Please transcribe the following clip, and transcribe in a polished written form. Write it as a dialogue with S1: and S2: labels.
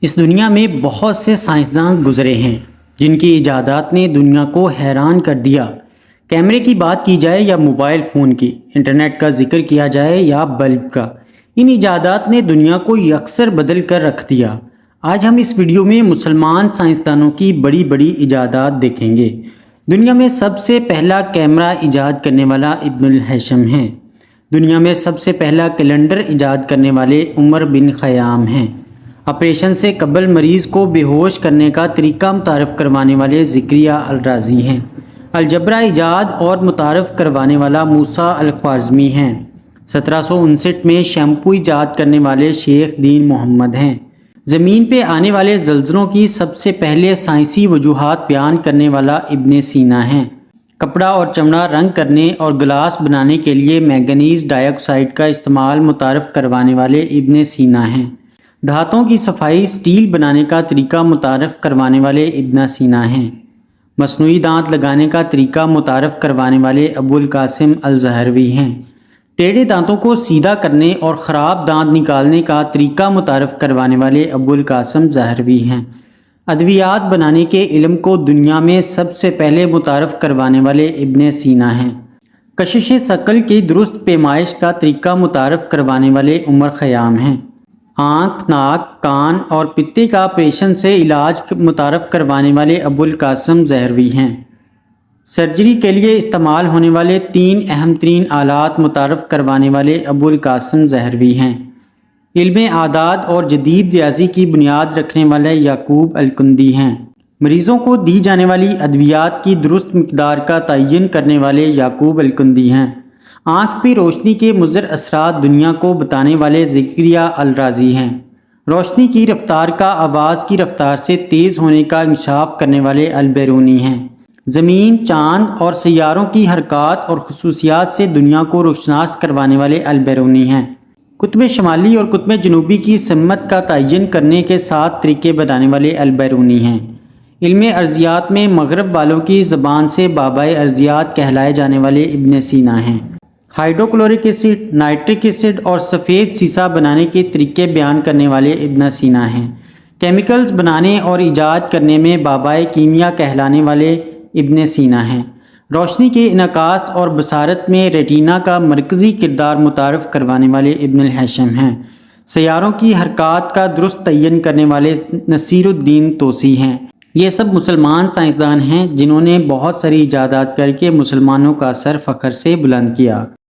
S1: اس دنیا میں بہت سے سائنسدان گزرے ہیں جن کی ایجادات نے دنیا کو حیران کر دیا۔ کیمرے کی بات کی جائے یا موبائل فون کی، انٹرنیٹ کا ذکر کیا جائے یا بلب کا، ان ایجادات نے دنیا کو یکسر بدل کر رکھ دیا۔ آج ہم اس ویڈیو میں مسلمان سائنسدانوں کی بڑی بڑی ایجادات دیکھیں گے۔ دنیا میں سب سے پہلا کیمرہ ایجاد کرنے والا ابن الہیثم ہیں۔ دنیا میں سب سے پہلا کیلنڈر ایجاد کرنے والے عمر بن خیام ہیں۔ آپریشن سے قبل مریض کو بے ہوش کرنے کا طریقہ متعارف کروانے والے زکریا الرازی ہیں۔ الجبرا ایجاد اور متعارف کروانے والا موسیٰ الخوارزمی ہیں۔ 1759 میں شیمپو ایجاد کرنے والے شیخ دین محمد ہیں۔ زمین پہ آنے والے زلزلوں کی سب سے پہلے سائنسی وجوہات بیان کرنے والا ابن سینا ہیں۔ کپڑا اور چمڑا رنگ کرنے اور گلاس بنانے کے لیے مینگنیز ڈائی آکسائڈ کا استعمال متعارف کروانے والے ابن سینا ہیں۔ دھاتوں کی صفائی سٹیل بنانے کا طریقہ متعارف کروانے والے ابن سینا ہیں۔ مصنوعی دانت لگانے کا طریقہ متعارف کروانے والے ابو القاسم الزہروی ہیں۔ ٹیڑھے دانتوں کو سیدھا کرنے اور خراب دانت نکالنے کا طریقہ متعارف کروانے والے ابو القاسم زہروی ہیں۔ ادویات بنانے کے علم کو دنیا میں سب سے پہلے متعارف کروانے والے ابن سینا ہیں۔ کشش ثقل کی درست پیمائش کا طریقہ متعارف کروانے والے عمر خیام ہیں۔ آنکھ، ناک، کان اور پتے کا آپریشن سے علاج متعارف کروانے والے ابو القاسم زہروی ہیں۔ سرجری کے لیے استعمال ہونے والے 3 اہم ترین آلات متعارف کروانے والے ابو القاسم زہروی ہیں۔ علم اعداد اور جدید ریاضی کی بنیاد رکھنے والے یعقوب الکندی ہیں۔ مریضوں کو دی جانے والی ادویات کی درست مقدار کا تعین کرنے والے یعقوب الکندی ہیں۔ آنکھ پہ روشنی کے مضر اثرات دنیا کو بتانے والے زکریا الرازی ہیں۔ روشنی کی رفتار کا آواز کی رفتار سے تیز ہونے کا انکشاف کرنے والے البیرونی ہیں۔ زمین، چاند اور سیاروں کی حرکات اور خصوصیات سے دنیا کو روشناس کروانے والے البیرونی ہیں۔ قطب شمالی اور قطب جنوبی کی سمت کا تعین کرنے کے 7 طریقے بتانے والے البیرونی ہیں۔ علم ارضیات میں مغرب والوں کی زبان سے بابائے ارضیات کہلائے جانے والے ابن سینا ہیں۔ ہائیڈروکلورک ایسڈ، نائٹرک ایسڈ اور سفید سیسہ بنانے کے طریقے بیان کرنے والے ابن سینا ہیں۔ کیمیکلز بنانے اور ایجاد کرنے میں بابائے کیمیا کہلانے والے ابن سینا ہیں۔ روشنی کے انعکاس اور بصارت میں ریٹینا کا مرکزی کردار متعارف کروانے والے ابن الہیثم ہیں۔ سیاروں کی حرکات کا درست تعین کرنے والے نصیر الدین توسی ہیں۔ یہ سب مسلمان سائنسدان ہیں جنہوں نے بہت ساری ایجادات کر کے مسلمانوں کا سر فخر سے بلند کیا۔